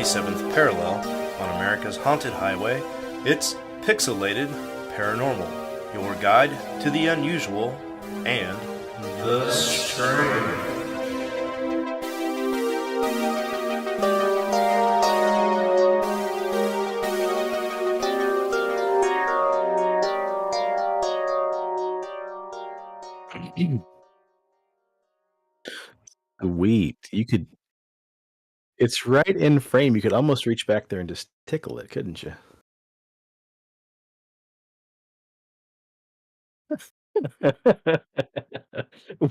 37th parallel on America's haunted highway, it's Pixelated Paranormal, your guide to the unusual and the strange. Sweet. You could it's right in frame. You could almost reach back there and just tickle it, couldn't you?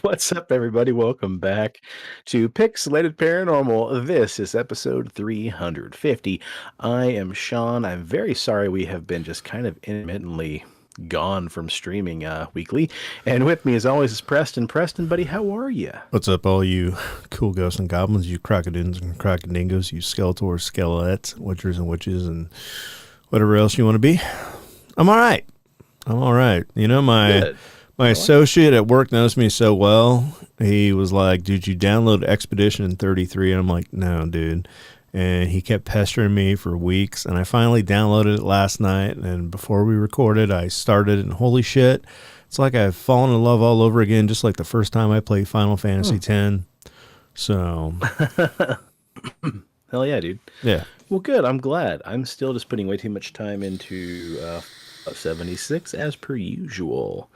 What's up, everybody? Welcome back to Pixelated Paranormal. This is episode 350. I am Sean. I'm very sorry we have been just kind of intermittently gone from streaming weekly. And with me, as always, is Preston. Preston, buddy, how are you? What's up, all you cool ghosts and goblins, you crocodines and crocodingos, you skeletors, skelettes, witchers and witches, and whatever else you want to be? I'm all right. You know, my associate at work knows me so well. He was like, dude, you download Expedition in 33. And I'm like, no, dude. And he kept pestering me for weeks. And I finally downloaded it last night. And before we recorded, I started it. And holy shit, it's like I've fallen in love all over again, just like the first time I played Final Fantasy X. So. Hell yeah, dude. Yeah. Well, good. I'm glad. I'm still just putting way too much time into 76 as per usual.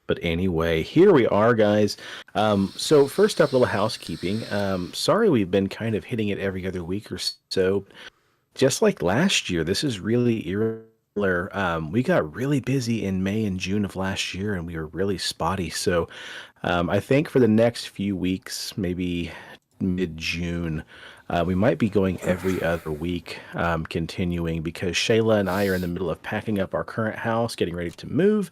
But anyway, here we are, guys. So first up, a little housekeeping. Sorry we've been kind of hitting it every other week or so. Just like last year, this is really irregular. We got really busy in May and June of last year, and we were really spotty. So I think for the next few weeks, maybe mid-June, we might be going every other week, continuing, because Shayla and I are in the middle of packing up our current house, getting ready to move.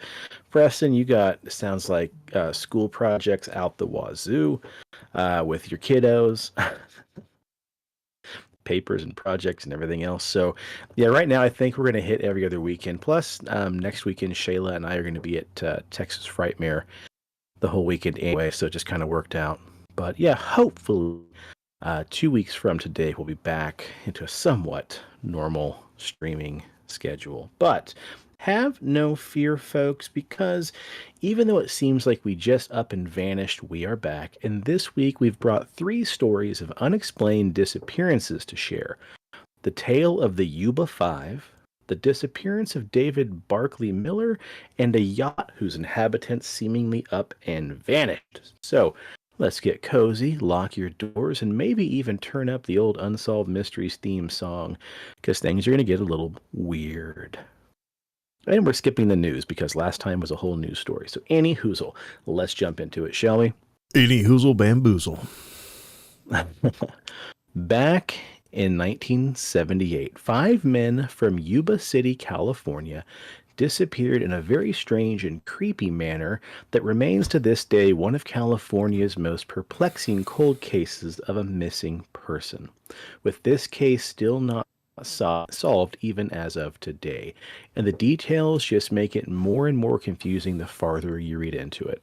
Preston, you got, sounds like school projects out the wazoo with your kiddos, papers and projects and everything else. So yeah, right now I think we're going to hit every other weekend. Plus, next weekend, Shayla and I are going to be at Texas Frightmare the whole weekend anyway, so it just kind of worked out. But yeah, hopefully 2 weeks from today, we'll be back into a somewhat normal streaming schedule. But have no fear, folks, because even though it seems like we just up and vanished, we are back. And this week, we've brought 3 stories of unexplained disappearances to share. The tale of the Yuba Five, the disappearance of David Barclay Miller, and a yacht whose inhabitants seemingly up and vanished. So, let's get cozy, lock your doors, and maybe even turn up the old Unsolved Mysteries theme song, because things are going to get a little weird. And we're skipping the news, because last time was a whole news story. So any hoozle, let's jump into it, shall we? Any hoozle bamboozle. Back in 1978, 5 men from Yuba City, California, disappeared in a very strange and creepy manner that remains to this day one of California's most perplexing cold cases of a missing person, with this case still not solved even as of today, and the details just make it more and more confusing the farther you read into it.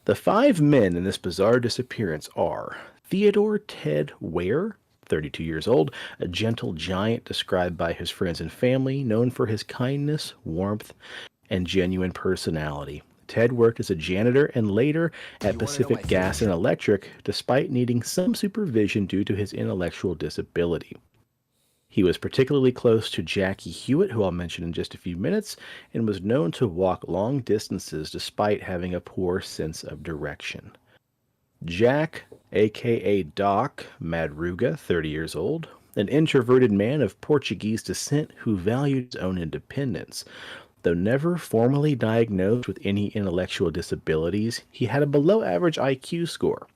The 5 men in this bizarre disappearance are Theodore Ted Ware, 32 years old, a gentle giant described by his friends and family, known for his kindness, warmth, and genuine personality. Ted worked as a janitor and later at Pacific Gas and Electric, despite needing some supervision due to his intellectual disability. He was particularly close to Jackie Hewitt, who I'll mention in just a few minutes, and was known to walk long distances despite having a poor sense of direction. Jack, a.k.a. Doc Madruga, 30 years old, an introverted man of Portuguese descent who valued his own independence. Though never formally diagnosed with any intellectual disabilities, he had a below-average IQ score.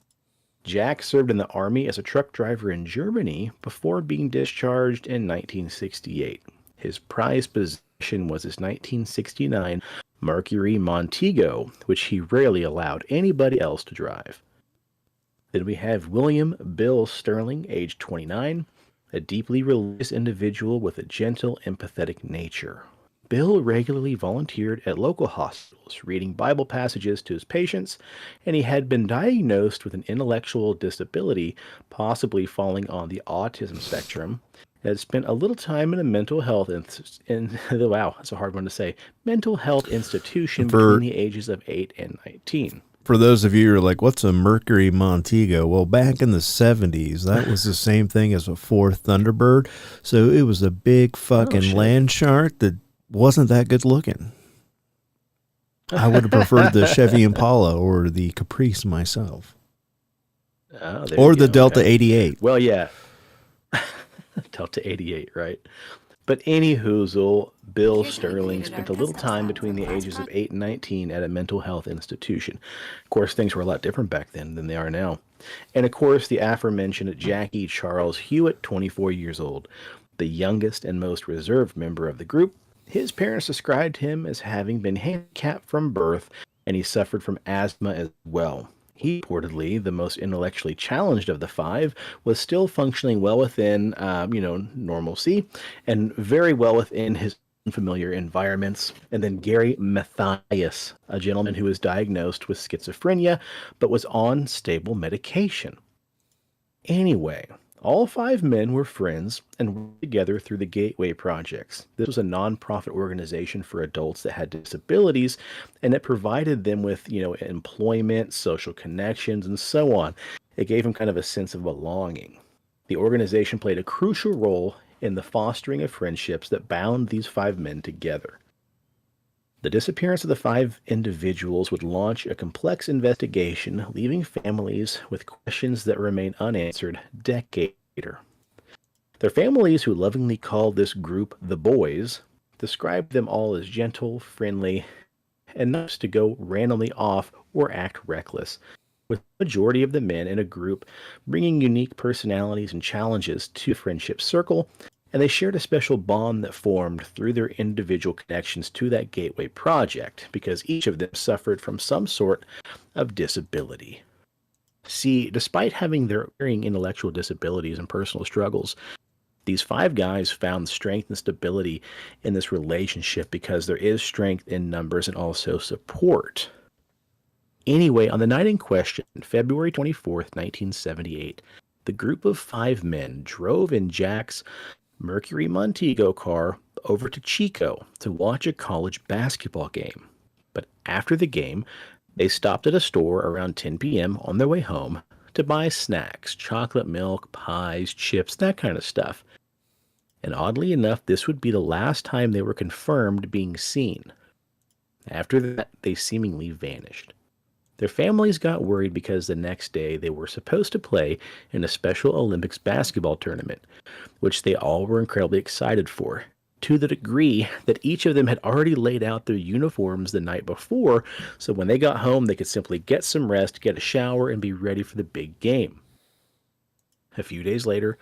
Jack served in the Army as a truck driver in Germany before being discharged in 1968. His prized possession was his 1969 Mercury Montego, which he rarely allowed anybody else to drive. Then we have William Bill Sterling, age 29, a deeply religious individual with a gentle, empathetic nature. Bill regularly volunteered at local hospitals, reading Bible passages to his patients, and he had been diagnosed with an intellectual disability, possibly falling on the autism spectrum. Had spent a little time in a mental health wow, that's a hard one to say, mental health institution between For the ages of 8 and 19. for those of you who are like, what's a Mercury Montego? Well, back in the 70s, that was the same thing as a Ford Thunderbird. So it was a big Oh, fucking shit. land shark that wasn't that good looking. I would have preferred the Chevy Impala or the Caprice myself. Oh, there Or you the go. Delta Okay. 88. Well, yeah. Delta 88, right? But anyhoozle, Bill Sterling spent a little time between the ages of 8 and 19 at a mental health institution. Of course, things were a lot different back then than they are now. And of course, the aforementioned Jackie Charles Hewitt, 24 years old, the youngest and most reserved member of the group. His parents described him as having been handicapped from birth, and he suffered from asthma as well. He reportedly, the most intellectually challenged of the five, was still functioning well within, normalcy, and very well within his unfamiliar environments. And then Gary Mathias, a gentleman who was diagnosed with schizophrenia, but was on stable medication. Anyway, all five men were friends and worked together through the Gateway Projects. This was a nonprofit organization for adults that had disabilities, and it provided them with, employment, social connections, and so on. It gave them kind of a sense of belonging. The organization played a crucial role in the fostering of friendships that bound these five men together. The disappearance of the five individuals would launch a complex investigation, leaving families with questions that remain unanswered decades later. Their families, who lovingly called this group the Boys, described them all as gentle, friendly, and not to go randomly off or act reckless, with the majority of the men in a group bringing unique personalities and challenges to the friendship circle, and they shared a special bond that formed through their individual connections to that Gateway Project, because each of them suffered from some sort of disability. See, despite having their varying intellectual disabilities and personal struggles, these five guys found strength and stability in this relationship because there is strength in numbers and also support. Anyway, on the night in question, February 24th, 1978, the group of five men drove in Jack's Mercury Montego car over to Chico to watch a college basketball game. But after the game, they stopped at a store around 10 p.m. on their way home to buy snacks, chocolate milk, pies, chips, that kind of stuff. And oddly enough, this would be the last time they were confirmed being seen. After that, they seemingly vanished. Their families got worried because the next day they were supposed to play in a Special Olympics basketball tournament, which they all were incredibly excited for, to the degree that each of them had already laid out their uniforms the night before, so when they got home they could simply get some rest, get a shower, and be ready for the big game. A few days later,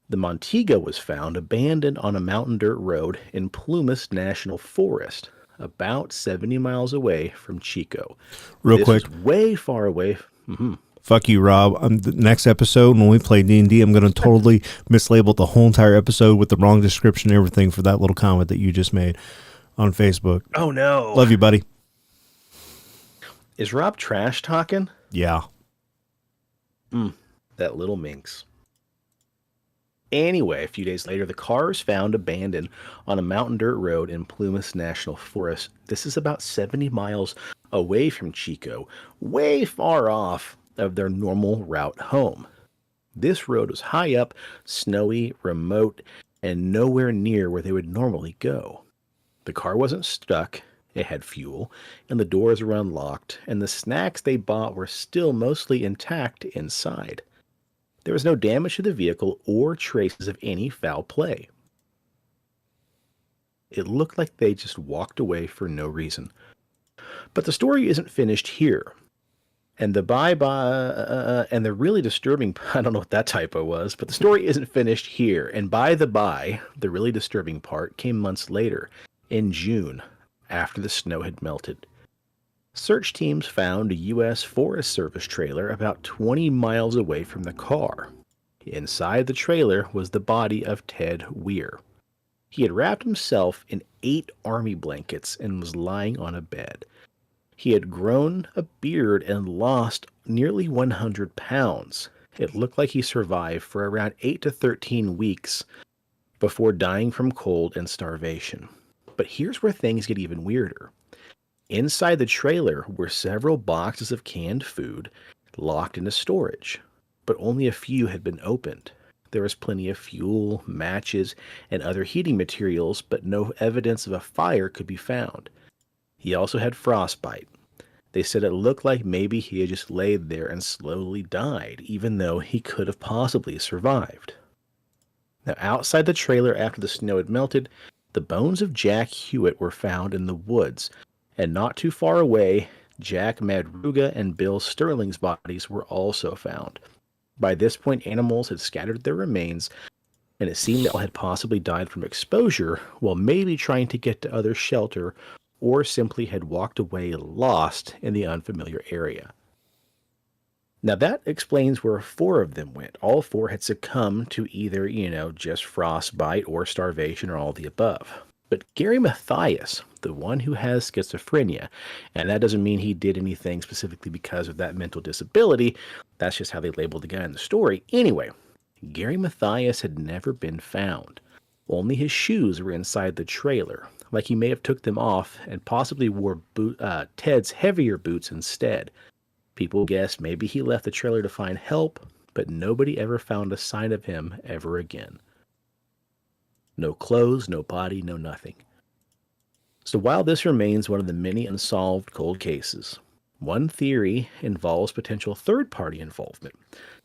the Montego was found abandoned on a mountain dirt road in Plumas National Forest, about 70 miles away from Chico. Real This quick. was way far away. Fuck you, Rob. The next episode, when we play D&D, I'm going to totally mislabel the whole entire episode with the wrong description and everything for that little comment that you just made on Facebook. Oh no. Love you, buddy. Is Rob trash talking? Yeah. That little minx. Anyway, a few days later, the car is found abandoned on a mountain dirt road in Plumas National Forest. This is about 70 miles away from Chico, way far off of their normal route home. This road was high up, snowy, remote, and nowhere near where they would normally go. The car wasn't stuck, it had fuel, and the doors were unlocked, and the snacks they bought were still mostly intact inside. There was no damage to the vehicle or traces of any foul play. It looked like they just walked away for no reason. But the story isn't finished here. And and the really disturbing, I don't know what that typo was, but the story isn't finished here. And the really disturbing part came months later, in June, after the snow had melted. Search teams found a U.S. Forest Service trailer about 20 miles away from the car. Inside the trailer was the body of Ted Weir. He had wrapped himself in 8 army blankets and was lying on a bed. He had grown a beard and lost nearly 100 pounds. It looked like he survived for around 8 to 13 weeks before dying from cold and starvation. But here's where things get even weirder. Inside the trailer were several boxes of canned food locked into storage, but only a few had been opened. There was plenty of fuel, matches, and other heating materials, but no evidence of a fire could be found. He also had frostbite. They said it looked like maybe he had just laid there and slowly died, even though he could have possibly survived. Now, outside the trailer after the snow had melted, the bones of Jack Hewitt were found in the woods, and not too far away, Jack Madruga and Bill Sterling's bodies were also found. By this point, animals had scattered their remains, and it seemed they all had possibly died from exposure while maybe trying to get to other shelter or simply had walked away lost in the unfamiliar area. Now that explains where 4 of them went. All 4 had succumbed to either, just frostbite or starvation or all the above. But Gary Mathias, the one who has schizophrenia, and that doesn't mean he did anything specifically because of that mental disability, that's just how they labeled the guy in the story. Anyway, Gary Mathias had never been found. Only his shoes were inside the trailer, like he may have took them off and possibly wore Ted's heavier boots instead. People guessed maybe he left the trailer to find help, but nobody ever found a sign of him ever again. No clothes, no body, no nothing. So while this remains one of the many unsolved cold cases, one theory involves potential third-party involvement.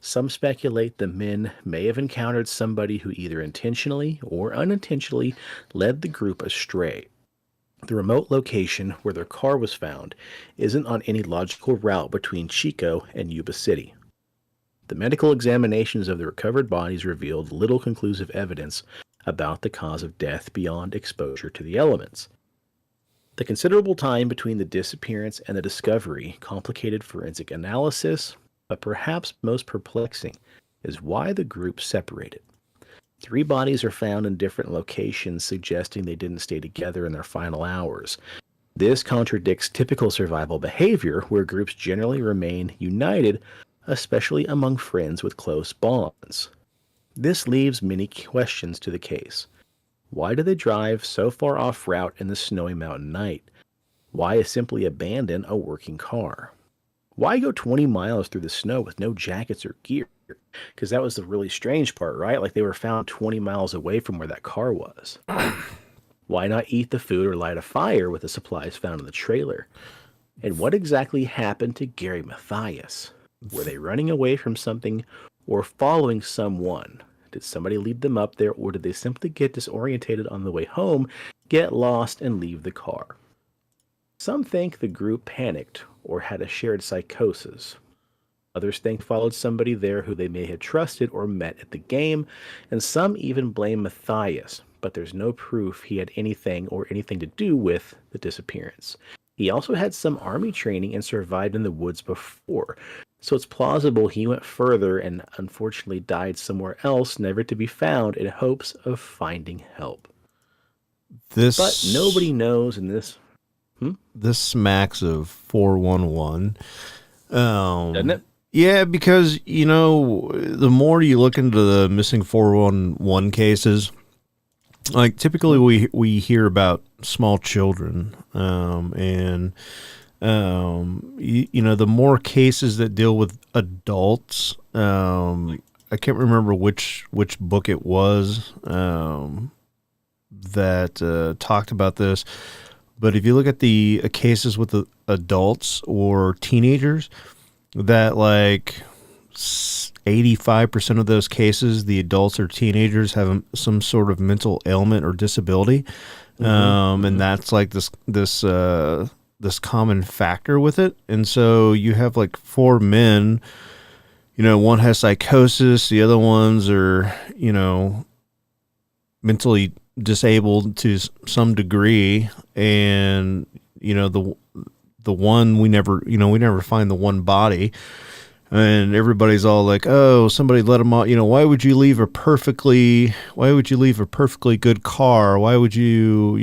Some speculate the men may have encountered somebody who either intentionally or unintentionally led the group astray. The remote location where their car was found isn't on any logical route between Chico and Yuba City. The medical examinations of the recovered bodies revealed little conclusive evidence about the cause of death beyond exposure to the elements. The considerable time between the disappearance and the discovery complicated forensic analysis, but perhaps most perplexing is why the group separated. 3 bodies are found in different locations, suggesting they didn't stay together in their final hours. This contradicts typical survival behavior, where groups generally remain united, especially among friends with close bonds. This leaves many questions to the case. Why did they drive so far off route in the snowy mountain night? Why simply abandon a working car? Why go 20 miles through the snow with no jackets or gear? Because that was the really strange part, right? Like they were found 20 miles away from where that car was. Why not eat the food or light a fire with the supplies found in the trailer? And what exactly happened to Gary Mathias? Were they running away from something or following someone? Did somebody lead them up there, or did they simply get disorientated on the way home, get lost, and leave the car? Some think the group panicked or had a shared psychosis. Others think followed somebody there who they may have trusted or met at the game, and some even blame Mathias, but there's no proof he had anything to do with the disappearance. He also had some army training and survived in the woods before, so it's plausible he went further and unfortunately died somewhere else, never to be found, in hopes of finding help. But nobody knows in this. This smacks of 411. Doesn't it? Yeah, because, the more you look into the missing 411 cases, like typically we hear about small children, and the more cases that deal with adults, I can't remember which book it was that talked about this, but if you look at the cases with the adults or teenagers, that like 85% of those cases, the adults or teenagers have some sort of mental ailment or disability. And that's like this common factor with it. And so you have like 4 men, one has psychosis, the other ones are, mentally disabled to some degree. And, the one we never find the one body. And everybody's all like, "Oh, somebody let him off." Why would you leave a perfectly good car? Why would you,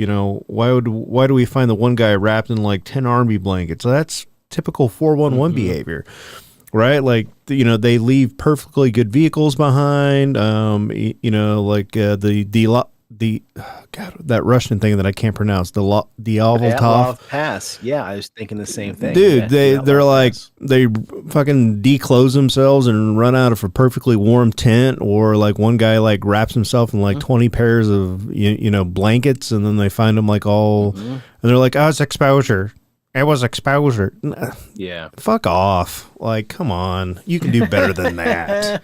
why do we find the one guy wrapped in like 10 army blankets? So that's typical 411 behavior, right? Like, they leave perfectly good vehicles behind. Like God, that Russian thing that I can't pronounce, the Dyatlov Pass. Yeah, I was thinking the same thing. Dude, Yeah, they're like, Pass. they fucking declose themselves and run out of a perfectly warm tent, or like one guy like wraps himself in like 20 pairs of blankets, and then they find him like all, and they're like, "Oh, it's exposure. It was exposure." Yeah. Fuck off. Like, come on. You can do better than that.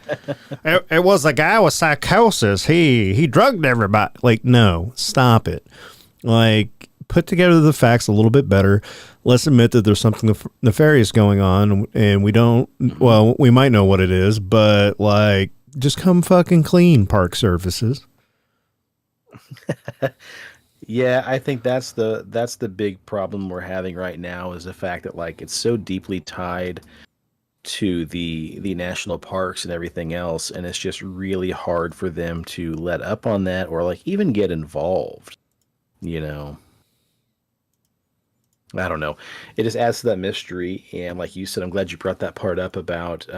It was a guy with psychosis. He drugged everybody. Like, no, stop it. Like, put together the facts a little bit better. Let's admit that there's something nefarious going on, and we don't, well, we might know what it is, but like, just come fucking clean, Park Services. Yeah, I think that's the big problem we're having right now, is the fact that like it's so deeply tied to the national parks and everything else, and it's just really hard for them to let up on that or like even get involved. I don't know. It just adds to that mystery, and like you said, I'm glad you brought that part up about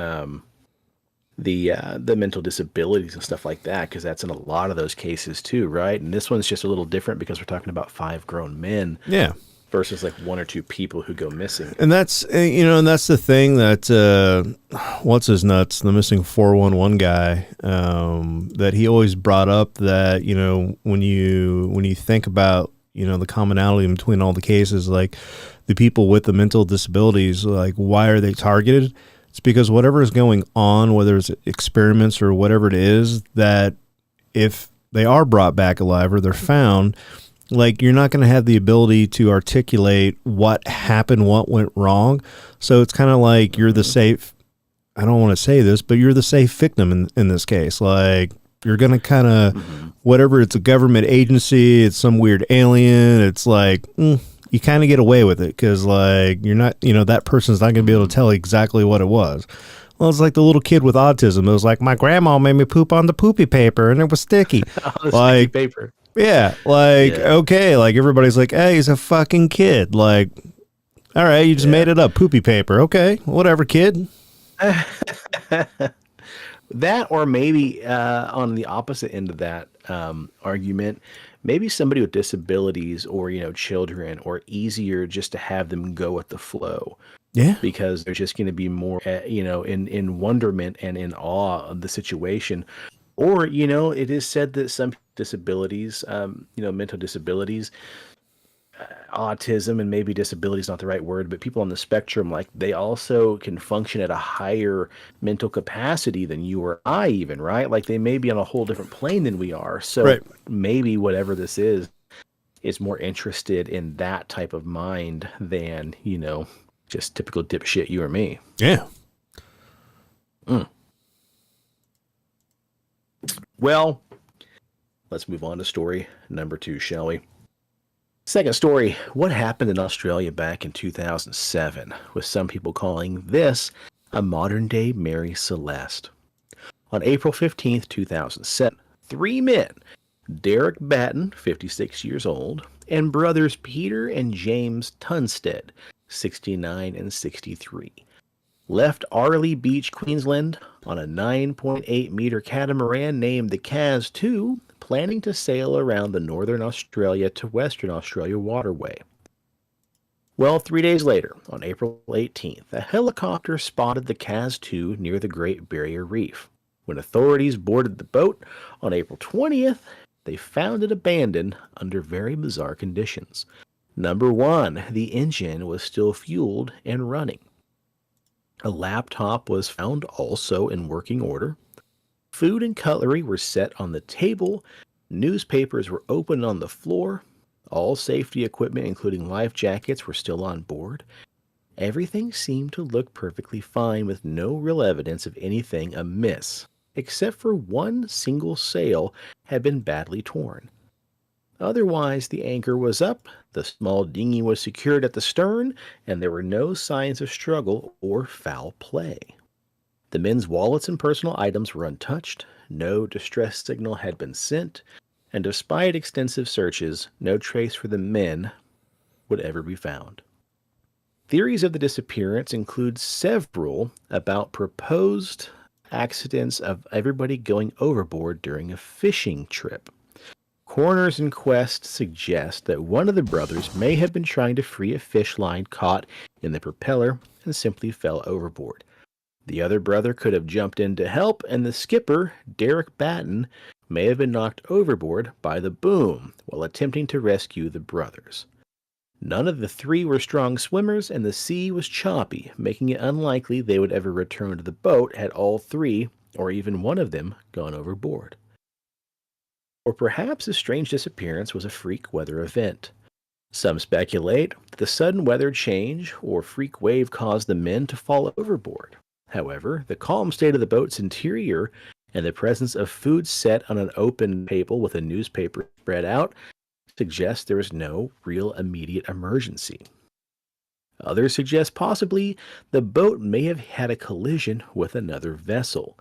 the mental disabilities and stuff like that, because that's in a lot of those cases too, right? And this one's just a little different because we're talking about 5 grown men, versus like 1 or 2 people who go missing. And that's and that's the thing that what's his nuts, the missing 411 guy, that he always brought up, that when you think about the commonality between all the cases, like the people with the mental disabilities, like why are they targeted? It's because whatever is going on, whether it's experiments or whatever it is, that if they are brought back alive or they're found, like you're not going to have the ability to articulate what happened, what went wrong. So it's kind of like you're the safe, I don't want to say this, but you're the safe victim in this case. Like you're going to kind of, whatever, it's a government agency, it's some weird alien, it's like, you kind of get away with it because like you're not, that person's not going to be able to tell exactly what it was. Well, it's like the little kid with autism. It was like, my grandma made me poop on the poopy paper and it was sticky. Sticky paper. Yeah, like, okay, like everybody's like, hey, he's a fucking kid. Like, all right, you just made it up, poopy paper. Okay, whatever, kid. That, or maybe on the opposite end of that argument, maybe somebody with disabilities or children, or easier just to have them go with the flow. Yeah, because they're just going to be more in wonderment and in awe of the situation. Or it is said that some disabilities, mental disabilities, autism, and maybe disability is not the right word, but people on the spectrum, like they also can function at a higher mental capacity than you or I even, right? Like they may be on a whole different plane than we are. So maybe whatever this is more interested in that type of mind than, just typical dipshit you or me. Yeah. Well, let's move on to story number 2, shall we? Second story, what happened in Australia back in 2007, with some people calling this a modern-day Mary Celeste. On April 15th, 2007, 3 men, Derek Batten, 56 years old, and brothers Peter and James Tunstead, 69 and 63, left Arley Beach, Queensland, on a 9.8-meter catamaran named the Cas 2, planning to sail around the Northern Australia to Western Australia waterway. Well, 3 days later, on April 18th, a helicopter spotted the Cas 2 near the Great Barrier Reef. When authorities boarded the boat on April 20th, they found it abandoned under very bizarre conditions. Number 1, the engine was still fueled and running. A laptop was found also in working order. Food and cutlery were set on the table. Newspapers were open on the floor. All safety equipment, including life jackets, were still on board. Everything seemed to look perfectly fine, with no real evidence of anything amiss, except for one single sail had been badly torn. Otherwise, the anchor was up, the small dinghy was secured at the stern, and there were no signs of struggle or foul play. The men's wallets and personal items were untouched, no distress signal had been sent, and despite extensive searches, no trace for the men would ever be found. Theories of the disappearance include several about proposed accidents of everybody going overboard during a fishing trip. Coroner's inquest suggests that one of the brothers may have been trying to free a fish line caught in the propeller and simply fell overboard. The other brother could have jumped in to help, and the skipper, Derek Batten, may have been knocked overboard by the boom while attempting to rescue the brothers. None of the three were strong swimmers, and the sea was choppy, making it unlikely they would ever return to the boat had all three, or even one of them, gone overboard. Or perhaps the strange disappearance was a freak weather event. Some speculate that the sudden weather change or freak wave caused the men to fall overboard. However, the calm state of the boat's interior and the presence of food set on an open table with a newspaper spread out suggests there was no real immediate emergency. Others suggest possibly the boat may have had a collision with another vessel.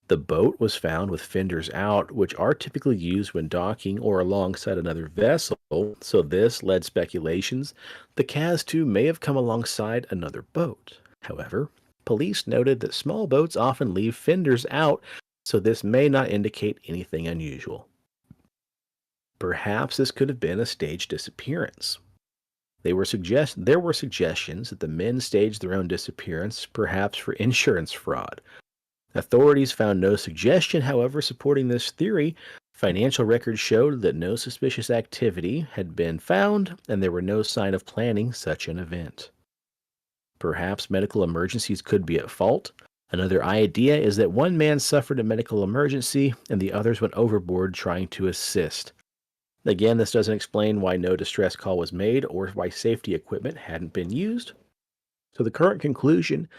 The boat was found with fenders out, which are typically used when docking or alongside another vessel, so this led speculations the Cas-2 may have come alongside another boat. However, police noted that small boats often leave fenders out, so this may not indicate anything unusual. Perhaps this could have been a staged disappearance. There were suggestions that the men staged their own disappearance, perhaps for insurance fraud. Authorities found no suggestion, however, supporting this theory. Financial records showed that no suspicious activity had been found, and there were no sign of planning such an event. Perhaps medical emergencies could be at fault. Another idea is that one man suffered a medical emergency, and the others went overboard trying to assist. Again, this doesn't explain why no distress call was made or why safety equipment hadn't been used. So the current conclusion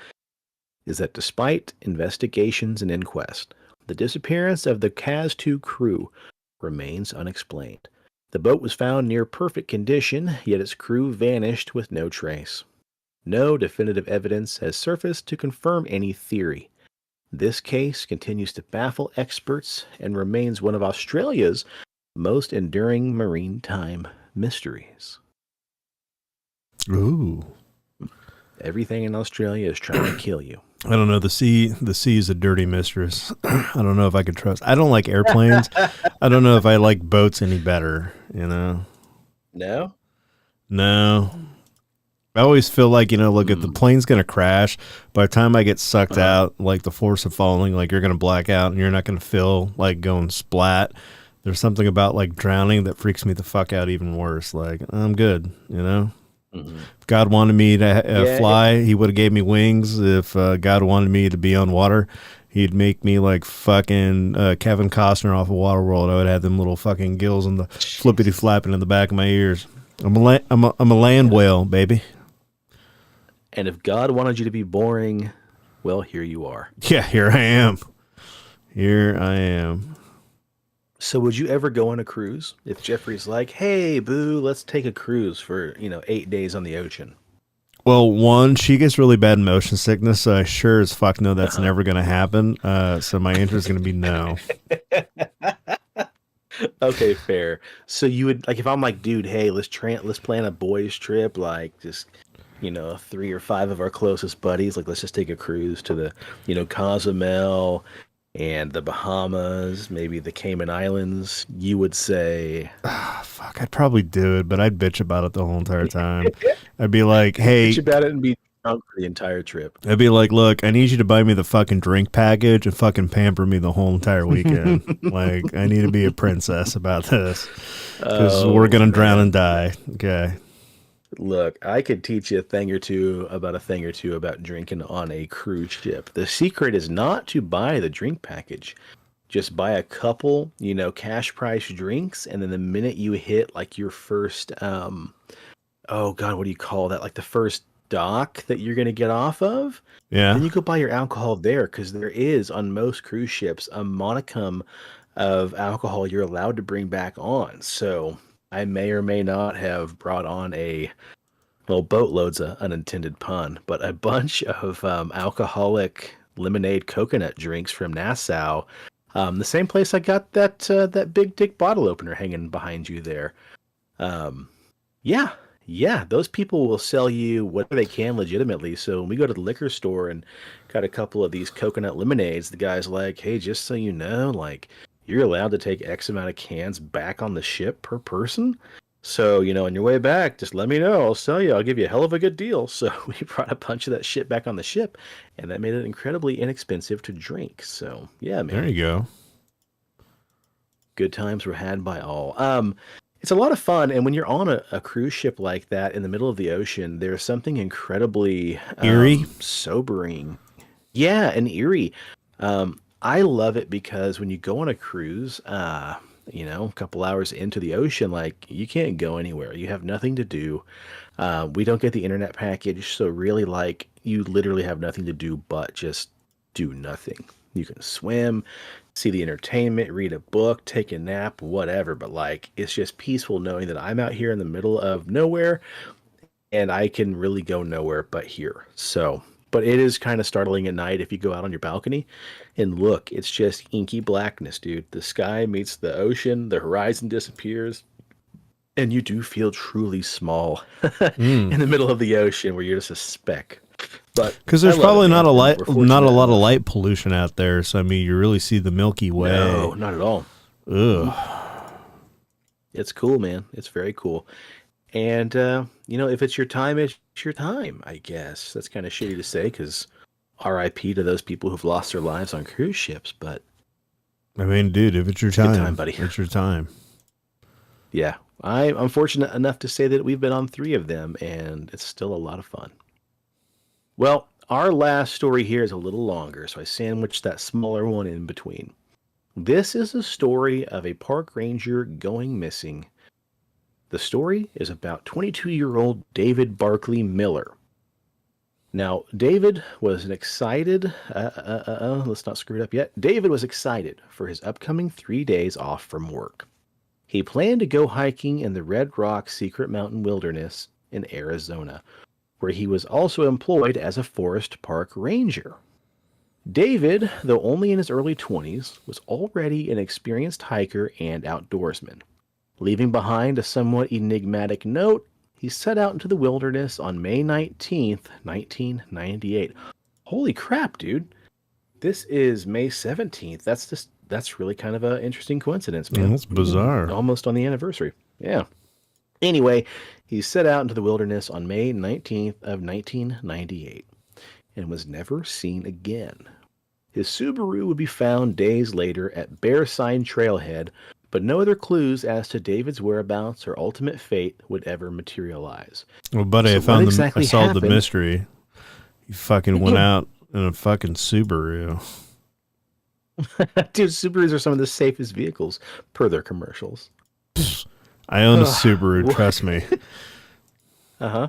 is that despite investigations and inquest, the disappearance of the Cas-2 crew remains unexplained. The boat was found near perfect condition, yet its crew vanished with no trace. No definitive evidence has surfaced to confirm any theory. This case continues to baffle experts and remains one of Australia's most enduring maritime mysteries. Ooh. Everything in Australia is trying to kill you. I don't know. The sea is a dirty mistress. I don't know if I could trust. I don't like airplanes. I don't know if I like boats any better, you know? No? No. I always feel like, look, if the plane's going to crash, by the time I get sucked out, like the force of falling, like you're going to black out and you're not going to feel like going splat. There's something about like drowning that freaks me the fuck out even worse. Like, I'm good, Mm-hmm. If God wanted me to fly, he would have gave me wings. If God wanted me to be on water, he'd make me like fucking Kevin Costner off of Waterworld. I would have them little fucking gills and the flippity flapping in the back of my ears. I'm a land whale, baby. And if God wanted you to be boring, well, here you are. Yeah, here I am. Here I am. So would you ever go on a cruise? If Jeffrey's like, hey, boo, let's take a cruise for, 8 days on the ocean. Well, one, she gets really bad motion sickness, so I sure as fuck know that's never going to happen. So my answer is going to be no. Okay, fair. So you would, like, if I'm like, dude, hey, let's plan a boys trip, like just, 3 or 5 of our closest buddies, like let's just take a cruise to the, Cozumel and the Bahamas, maybe the Cayman Islands, you would say... fuck, I'd probably do it, but I'd bitch about it the whole entire time. I'd be like, hey... Bitch about it and be drunk for the entire trip. I'd be like, look, I need you to buy me the fucking drink package and fucking pamper me the whole entire weekend. Like, I need to be a princess about this. Because we're going to drown and die. Okay. Look, I could teach you a thing or two about drinking on a cruise ship. The secret is not to buy the drink package. Just buy a couple, cash price drinks, and then the minute you hit like your first, oh God, what do you call that? Like the first dock that you're going to get off of? Yeah. Then you go buy your alcohol there, because there is, on most cruise ships, a modicum of alcohol you're allowed to bring back on. So... I may or may not have brought on boatload's an unintended pun, but a bunch of alcoholic lemonade coconut drinks from Nassau. The same place I got that Big Dick bottle opener hanging behind you there. Yeah, those people will sell you whatever they can legitimately. So when we go to the liquor store and got a couple of these coconut lemonades, the guy's like, hey, just so you know, like, you're allowed to take X amount of cans back on the ship per person. So, on your way back, just let me know. I'll sell you. I'll give you a hell of a good deal. So we brought a bunch of that shit back on the ship, and that made it incredibly inexpensive to drink. So, yeah, man. There you go. Good times were had by all. It's a lot of fun, and when you're on a cruise ship like that in the middle of the ocean, there's something incredibly eerie, sobering. Yeah, and eerie. I love it because when you go on a cruise, a couple hours into the ocean, like, you can't go anywhere. You have nothing to do. We don't get the internet package, so really, like, you literally have nothing to do but just do nothing. You can swim, see the entertainment, read a book, take a nap, whatever. But, like, it's just peaceful knowing that I'm out here in the middle of nowhere and I can really go nowhere but here. So, but it is kind of startling at night if you go out on your balcony and look. It's just inky blackness, dude. The sky meets the ocean, the horizon disappears, and you do feel truly small in the middle of the ocean where you're just a speck. But because there's probably not a lot of light pollution out there, so I mean, you really see the Milky Way. No, not at all. Ugh. It's cool, man. It's very cool. And if it's your time, it's your time. I guess that's kind of shitty to say because R.I.P. to those people who've lost their lives on cruise ships. But I mean, dude, if it's your time, good time, buddy. It's your time. Yeah, I'm fortunate enough to say that we've been on 3 of them, and it's still a lot of fun. Well, our last story here is a little longer, so I sandwiched that smaller one in between. This is a story of a park ranger going missing. The story is about 22-year-old David Barclay Miller. Now, David was let's not screw it up yet. David was excited for his upcoming 3 days off from work. He planned to go hiking in the Red Rock Secret Mountain Wilderness in Arizona, where he was also employed as a forest park ranger. David, though only in his early 20s, was already an experienced hiker and outdoorsman. Leaving behind a somewhat enigmatic note, he set out into the wilderness on May 19th, 1998. Holy crap, dude. This is May 17th. That's really kind of an interesting coincidence, man. That's bizarre. Almost on the anniversary. Yeah. Anyway, he set out into the wilderness on May 19th of 1998 and was never seen again. His Subaru would be found days later at Bear Sign Trailhead, but no other clues as to David's whereabouts or ultimate fate would ever materialize. Well, buddy, So I what exactly solved the happened? mystery. You fucking went out in a fucking Subaru. Dude, Subarus are some of the safest vehicles per their commercials. I own a Subaru, trust me. Uh-huh.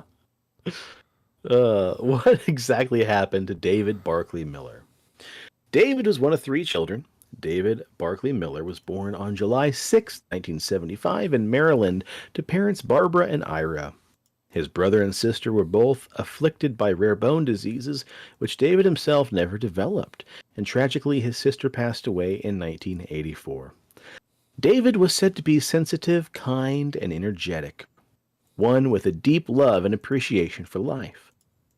What exactly happened to David Barclay Miller? David was one of 3 children. David Barclay Miller was born on July 6, 1975 in Maryland to parents Barbara and Ira. His brother and sister were both afflicted by rare bone diseases, which David himself never developed, and tragically his sister passed away in 1984. David was said to be sensitive, kind, and energetic, one with a deep love and appreciation for life.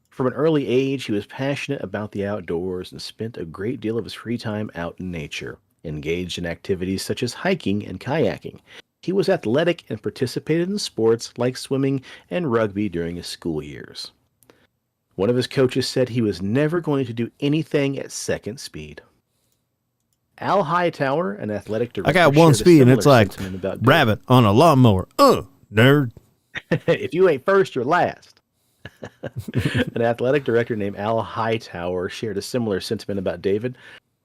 From an early age, he was passionate about the outdoors and spent a great deal of his free time out in nature, engaged in activities such as hiking and kayaking. He was athletic and participated in sports like swimming and rugby during his school years. One of his coaches said he was never going to do anything at second speed. Al Hightower, an athletic director, I got one shared a speed and it's similar like sentiment about David. rabbit on a lawnmower. Nerd. If you ain't first, you're last. An athletic director named Al Hightower shared a similar sentiment about David.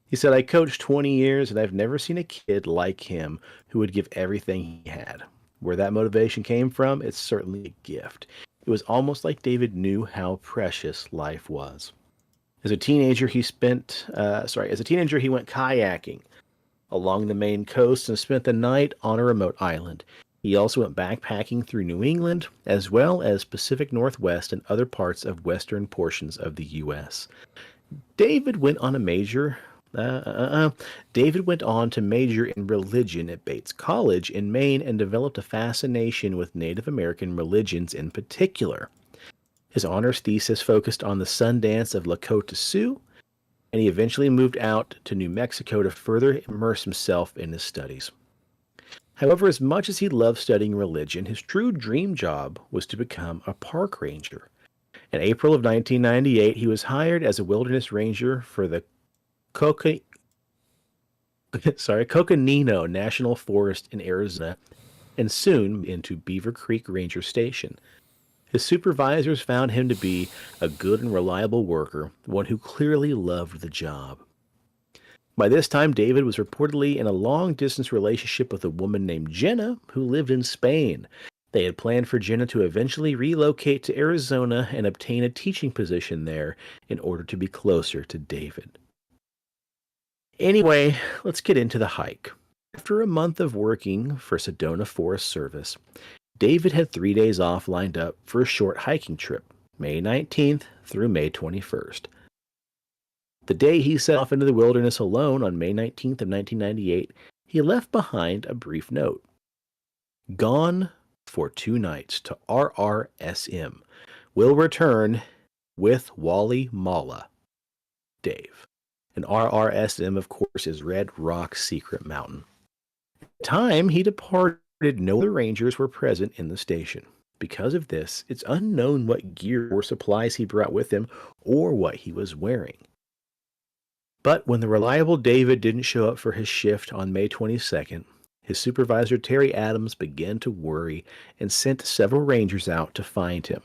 He said, I coached 20 years and I've never seen a kid like him who would give everything he had. Where that motivation came from, it's certainly a gift. It was almost like David knew how precious life was. As a teenager, he went kayaking along the Maine coast and spent the night on a remote island. He also went backpacking through New England, as well as Pacific Northwest and other parts of western portions of the U.S. David went on a major. David went on to major in religion at Bates College in Maine and developed a fascination with Native American religions in particular. His honors thesis focused on the Sundance of Lakota Sioux, and he eventually moved out to New Mexico to further immerse himself in his studies. However, as much as he loved studying religion, his true dream job was to become a park ranger. In April of 1998, he was hired as a wilderness ranger for the Coconino National Forest in Arizona, and soon into Beaver Creek Ranger Station. His supervisors found him to be a good and reliable worker, one who clearly loved the job. By this time, David was reportedly in a long-distance relationship with a woman named Jenna, who lived in Spain. They had planned for Jenna to eventually relocate to Arizona and obtain a teaching position there in order to be closer to David. Anyway, let's get into the hike. After a month of working for Sedona Forest Service, David had 3 days off lined up for a short hiking trip, May 19th through May 21st. The day he set off into the wilderness alone on May 19th of 1998, he left behind a brief note. Gone for 2 nights to RRSM. Will return with Wally Malla. Dave. And RRSM, of course, is Red Rock Secret Mountain. At the time he departed, no other rangers were present in the station. Because of this, it's unknown what gear or supplies he brought with him or what he was wearing. But when the reliable David didn't show up for his shift on May 22nd, his supervisor Terry Adams began to worry and sent several rangers out to find him.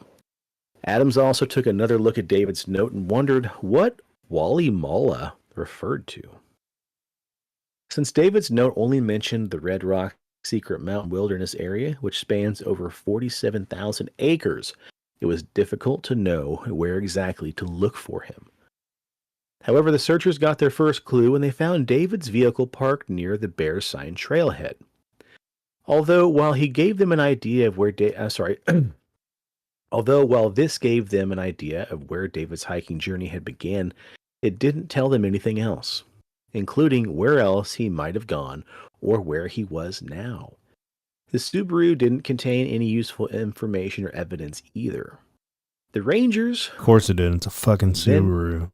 Adams also took another look at David's note and wondered what Wally Malla referred to. Since David's note only mentioned the Red Rock Secret Mountain Wilderness area, which spans over 47,000 acres, it was difficult to know where exactly to look for him. However, the searchers got their first clue when they found David's vehicle parked near the Bear Sign trailhead. Although while this gave them an idea of where David's hiking journey had begun, it didn't tell them anything else, including where else he might have gone or where he was now. The Subaru didn't contain any useful information or evidence either. The Rangers... Of course it did. It's a fucking Subaru.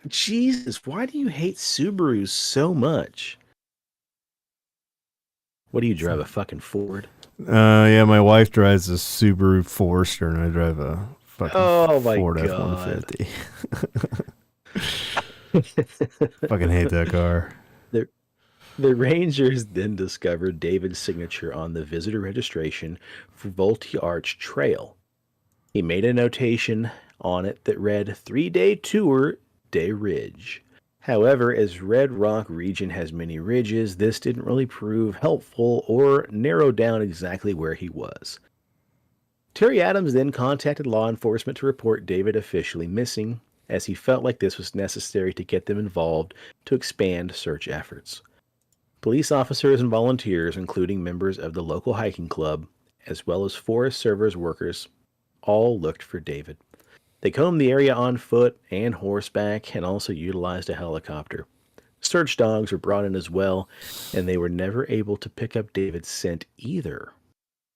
Jesus, why do you hate Subarus so much? What do you drive, a fucking Ford? Yeah, my wife drives a Subaru Forester, and I drive a fucking Ford F-150. Fucking hate that car. The Rangers then discovered David's signature on the visitor registration for Volty Arch Trail. He made a notation on it that read 3-day tour, Day Ridge. However, as Red Rock region has many ridges, this didn't really prove helpful or narrow down exactly where he was. Terry Adams then contacted law enforcement to report David officially missing, as he felt like this was necessary to get them involved to expand search efforts. Police officers and volunteers, including members of the local hiking club, as well as Forest Service workers, all looked for David. They combed the area on foot and horseback and also utilized a helicopter. Search dogs were brought in as well, and they were never able to pick up David's scent either.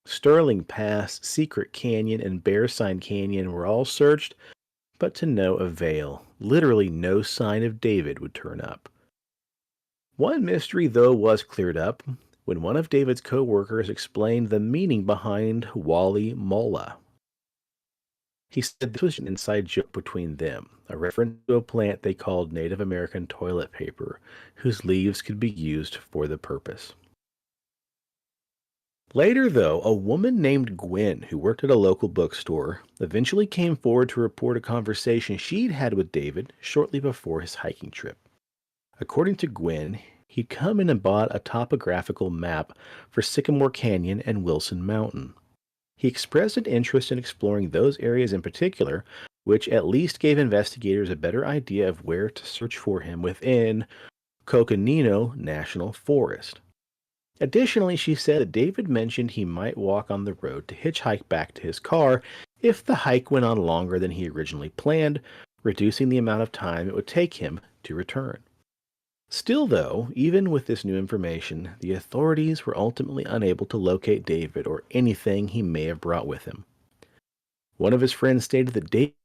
Sterling Pass, Secret Canyon, and Bear Sign Canyon were all searched, but to no avail. Literally no sign of David would turn up. One mystery, though, was cleared up when one of David's co-workers explained the meaning behind Wally Malla. He said this was an inside joke between them, a reference to a plant they called Native American toilet paper, whose leaves could be used for the purpose. Later, though, a woman named Gwen, who worked at a local bookstore, eventually came forward to report a conversation she'd had with David shortly before his hiking trip. According to Gwen, he'd come in and bought a topographical map for Sycamore Canyon and Wilson Mountain. He expressed an interest in exploring those areas in particular, which at least gave investigators a better idea of where to search for him within Coconino National Forest. Additionally, she said that David mentioned he might walk on the road to hitchhike back to his car if the hike went on longer than he originally planned, reducing the amount of time it would take him to return. Still, though, even with this new information, the authorities were ultimately unable to locate David or anything he may have brought with him. One of his friends stated that David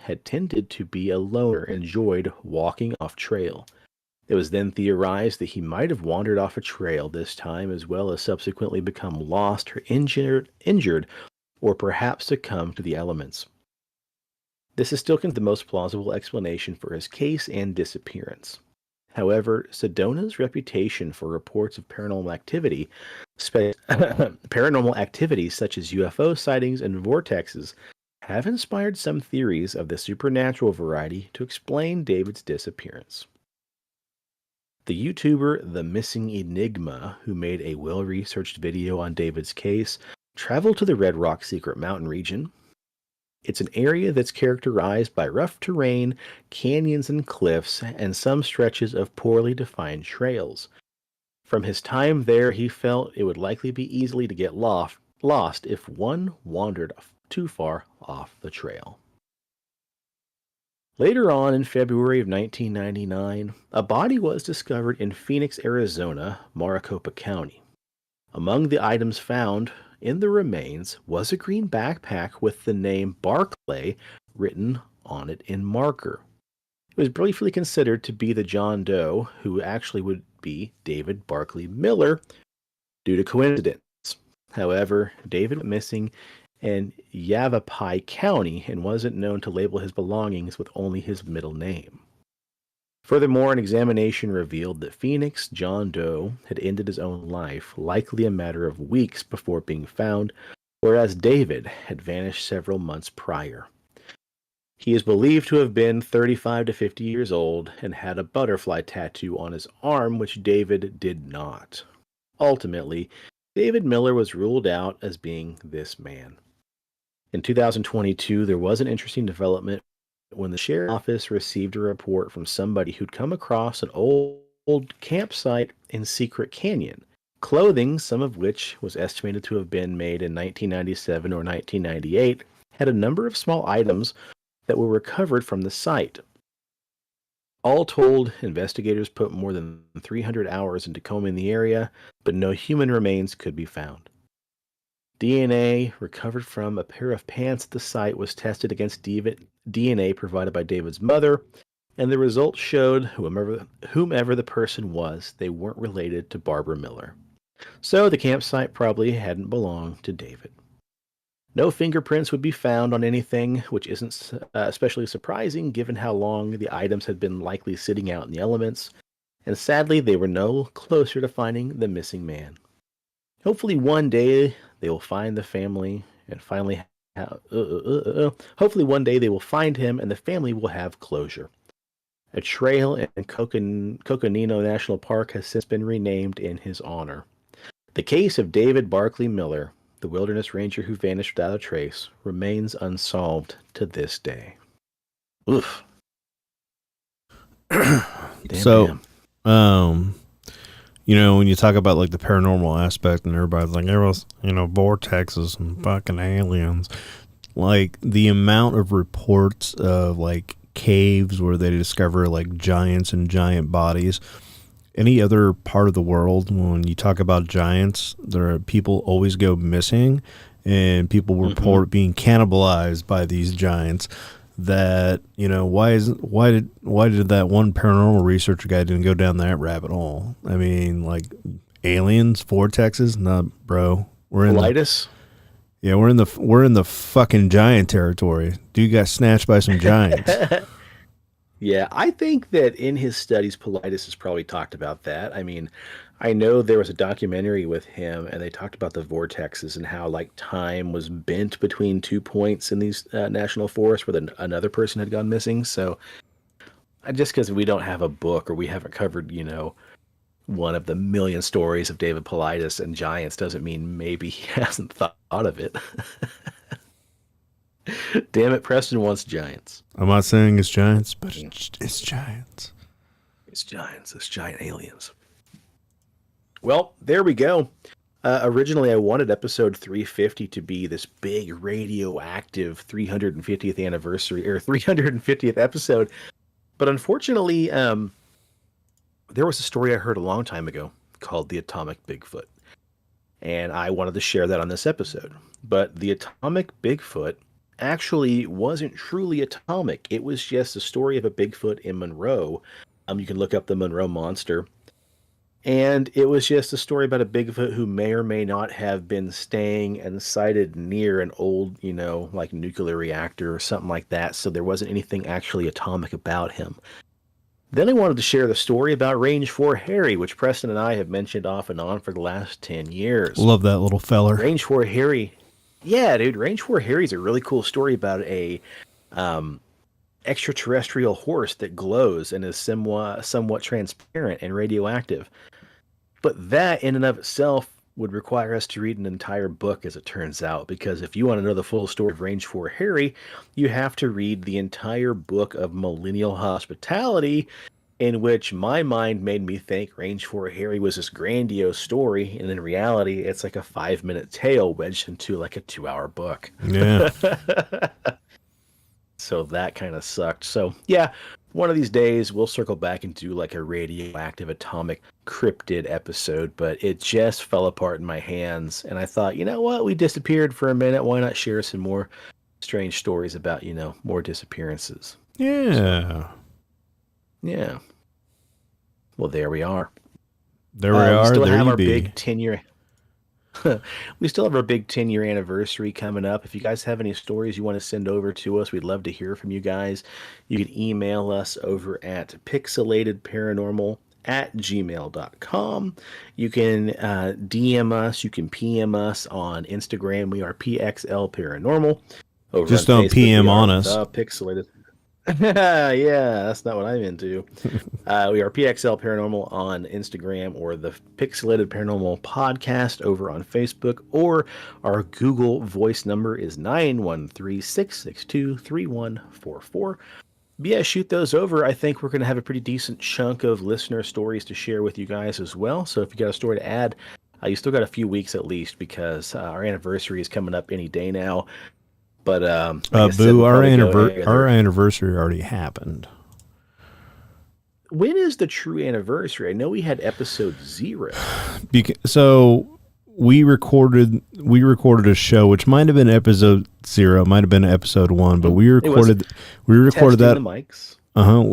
had tended to be a loner and enjoyed walking off trail. It was then theorized that he might have wandered off a trail this time, as well as subsequently become lost or injured, or perhaps succumbed to the elements. This is still the most plausible explanation for his case and disappearance. However, Sedona's reputation for reports of paranormal activity, paranormal activities such as UFO sightings and vortexes, have inspired some theories of the supernatural variety to explain David's disappearance. The YouTuber The Missing Enigma, who made a well-researched video on David's case, traveled to the Red Rock Secret Mountain region. It's an area that's characterized by rough terrain, canyons and cliffs, and some stretches of poorly defined trails. From his time there, he felt it would likely be easily to get lost if one wandered too far off the trail. Later on in February of 1999, a body was discovered in Phoenix, Arizona, Maricopa County. Among the items found in the remains was a green backpack with the name Barclay written on it in marker. It was briefly considered to be the John Doe, who actually would be David Barclay Miller, due to coincidence. However, David went missing in Yavapai County and wasn't known to label his belongings with only his middle name. Furthermore, an examination revealed that Phoenix John Doe had ended his own life, likely a matter of weeks before being found, whereas David had vanished several months prior. He is believed to have been 35 to 50 years old and had a butterfly tattoo on his arm, which David did not. Ultimately, David Miller was ruled out as being this man. In 2022, there was an interesting development when the sheriff's office received a report from somebody who'd come across an old campsite in Secret Canyon. Clothing, some of which was estimated to have been made in 1997 or 1998, had a number of small items that were recovered from the site. All told, investigators put more than 300 hours into combing the area, but no human remains could be found. DNA recovered from a pair of pants at the site was tested against DNA provided by David's mother, and the results showed whomever the person was, they weren't related to Barbara Miller. So the campsite probably hadn't belonged to David. No fingerprints would be found on anything, which isn't especially surprising given how long the items had been likely sitting out in the elements, and sadly they were no closer to finding the missing man. Hopefully one day they will find the family and finally hopefully one day they will find him and the family will have closure. A trail in Coconino National Park has since been renamed in his honor. The case of David Barclay Miller, the wilderness ranger who vanished without a trace, remains unsolved to this day. Oof. Damn. When you talk about like the paranormal aspect and everybody's like, there was, vortexes and fucking aliens, like the amount of reports of like caves where they discover like giants and giant bodies. Any other part of the world, when you talk about giants, there are people always go missing and people report being cannibalized by these giants. That, why did that one paranormal researcher guy didn't go down that rabbit hole? I mean, like aliens, vortexes, nah, bro. We're in we're in the fucking giant territory. Dude got snatched by some giants. Yeah, I think that in his studies, Paulides has probably talked about that. I mean, I know there was a documentary with him, and they talked about the vortexes and how, like, time was bent between 2 points in these national forests where another person had gone missing. So, just because we don't have a book or we haven't covered, one of the million stories of David Paulides and giants doesn't mean maybe he hasn't thought of it. Damn it, Preston wants giants. I'm not saying it's giants, but it's giants. It's giants. It's giant aliens. Well, there we go. Originally, I wanted episode 350 to be this big radioactive 350th anniversary or 350th episode, but unfortunately, there was a story I heard a long time ago called The Atomic Bigfoot, and I wanted to share that on this episode. But the Atomic Bigfoot actually wasn't truly atomic. It was just a story of a Bigfoot in Monroe. You can look up the Monroe Monster. And it was just a story about a Bigfoot who may or may not have been staying and sighted near an old, like nuclear reactor or something like that. So there wasn't anything actually atomic about him. Then I wanted to share the story about Range 4 Harry, which Preston and I have mentioned off and on for the last 10 years. Love that little feller. Range 4 Harry. Yeah, dude. Range 4 Harry is a really cool story about a extraterrestrial horse that glows and is somewhat transparent and radioactive. But that in and of itself would require us to read an entire book, as it turns out, because if you want to know the full story of Range 4 Harry, you have to read the entire book of Millennial Hospitality, in which my mind made me think Range 4 Harry was this grandiose story, and in reality, it's like a 5-minute tale wedged into like a 2-hour book. Yeah. So that kind of sucked. So yeah, one of these days we'll circle back and do like a radioactive atomic cryptid episode, but it just fell apart in my hands. And I thought, you know what? We disappeared for a minute. Why not share some more strange stories about, more disappearances? Yeah. Yeah. Well, there we are. There we are. We still there have you our be. big 10-year. We still have our big 10-year anniversary coming up. If you guys have any stories you want to send over to us, we'd love to hear from you guys. You can email us over at pixelatedparanormal@gmail.com. You can DM us. You can PM us on Instagram. We are PXL Paranormal. Over Just on don't Facebook, PM we are on us. The Pixelated. Yeah, that's not what I'm into. We are PXL Paranormal on Instagram, or the Pixelated Paranormal Podcast over on Facebook, or our Google voice number is 913-662-3144. Yeah, shoot those over. I think we're going to have a pretty decent chunk of listener stories to share with you guys as well. So if you got a story to add, you still got a few weeks at least, because our anniversary is coming up any day now. But Boo, our anniversary already happened. When is the true anniversary? I know we had episode 0. So we recorded a show, which might have been episode 0, might have been episode 1, but we recorded that. The mics.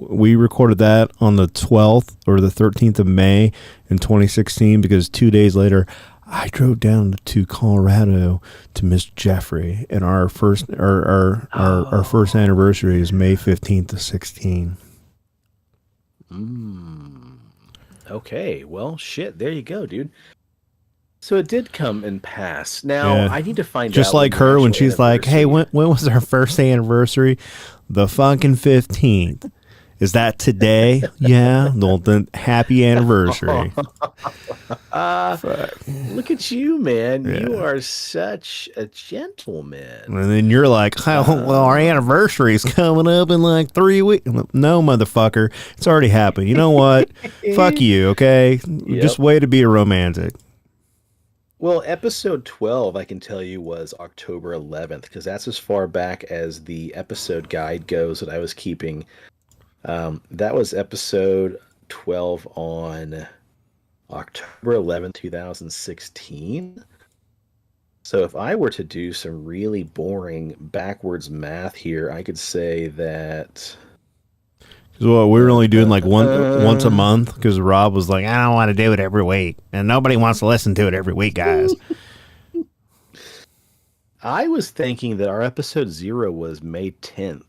We recorded that on the 12th or the 13th of May in 2016, because 2 days later I drove down to Colorado to Miss Jeffrey, and our first first anniversary is May 15th to 16. Okay, well, shit, there you go, dude. So it did come and pass. Now, I need to find out. Just like her when she's like, hey, when was our first anniversary? The fucking 15th. Is that today? Yeah. Well, then happy anniversary. Look at you, man. Yeah. You are such a gentleman. And then you're like, oh, well, our anniversary is coming up in like 3 weeks. No, motherfucker. It's already happened. You know what? Fuck you, okay? Yep. Just way to be a romantic. Well, episode 12, I can tell you, was October 11th, because that's as far back as the episode guide goes that I was keeping. That was episode 12 on October 11th, 2016. So if I were to do some really boring backwards math here, I could say that... Well, we were only doing like once a month, because Rob was like, I don't want to do it every week. And nobody wants to listen to it every week, guys. I was thinking that our episode 0 was May 10th.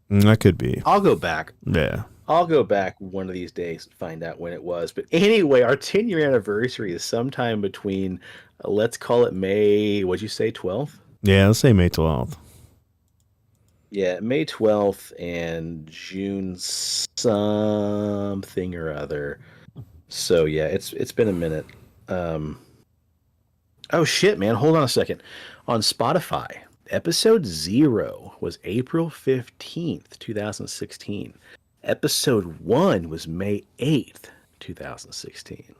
That could be. I'll go back. Yeah. I'll go back one of these days and find out when it was. But anyway, our 10-year anniversary is sometime between, let's call it May, what'd you say, 12th? Yeah, let's say May 12th. Yeah, May 12th and June something or other. So yeah, it's been a minute. Oh shit, man. Hold on a second. On Spotify, episode 0 was April 15th, 2016. Episode 1 was May 8th, 2016.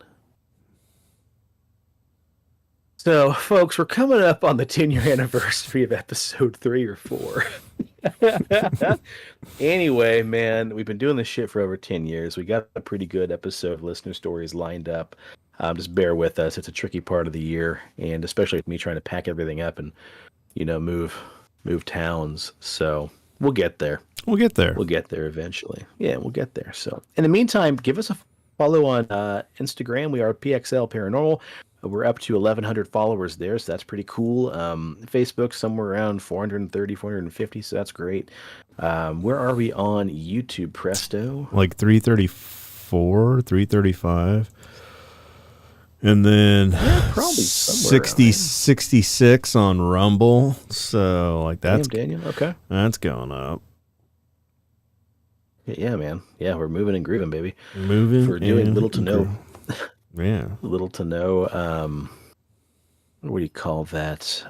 So, folks, we're coming up on the 10-year anniversary of episode 3 or 4. Anyway, man, we've been doing this shit for over 10 years. We got a pretty good episode of listener stories lined up. Just bear with us. It's a tricky part of the year, and especially with me trying to pack everything up and, move towns. So we'll get there. We'll get there. We'll get there eventually. Yeah, we'll get there. So in the meantime, give us a follow on Instagram. We are PXL Paranormal. We're up to 1,100 followers there, so that's pretty cool. Facebook, somewhere around 430, 450, so that's great. Where are we on YouTube, Presto? Like 334, 335. And then probably 66 on Rumble. So, like, that's... Damn, Daniel, okay. That's going up. Yeah, man. Yeah, we're moving and grooving, baby. Moving. We're doing little to no... Yeah. Little to no, what do you call that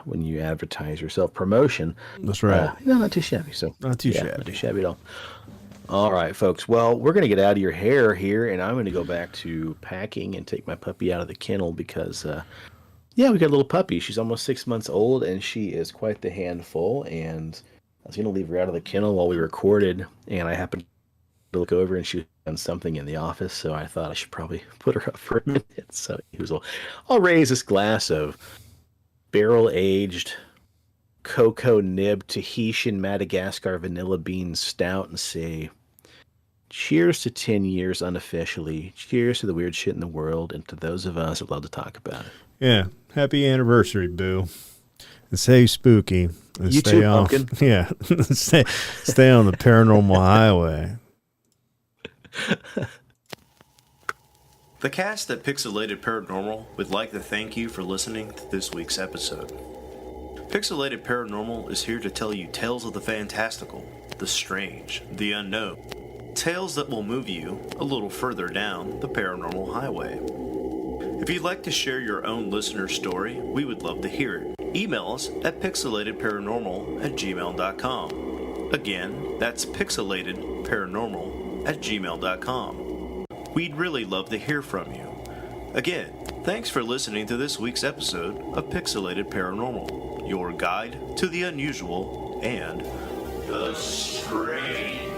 when you advertise yourself? Promotion. That's right. No, not too shabby. So Not too shabby. Not too shabby at all. All right, folks. Well, we're going to get out of your hair here, and I'm going to go back to packing and take my puppy out of the kennel because, we got a little puppy. She's almost 6 months old, and she is quite the handful, and I was going to leave her out of the kennel while we recorded, and I happened to look over and she was doing something in the office, so I thought I should probably put her up for a minute. So I'll raise this glass of barrel-aged cocoa nib Tahitian Madagascar vanilla bean stout and say, cheers to 10 years unofficially. Cheers to the weird shit in the world and to those of us that love to talk about it. Yeah. Happy anniversary, Boo. And stay spooky. And You stay too, on, Pumpkin. Yeah. stay on the paranormal highway. The cast at Pixelated Paranormal would like to thank you for listening to this week's episode. Pixelated Paranormal is here to tell you tales of the fantastical, the strange, the unknown. Tales that will move you a little further down the paranormal highway. If you'd like to share your own listener story, we would love to hear it. Email us at pixelatedparanormal@gmail.com. Again, that's pixelatedparanormal@gmail.com. We'd really love to hear from you. Again, thanks for listening to this week's episode of Pixelated Paranormal, your guide to the unusual and the strange.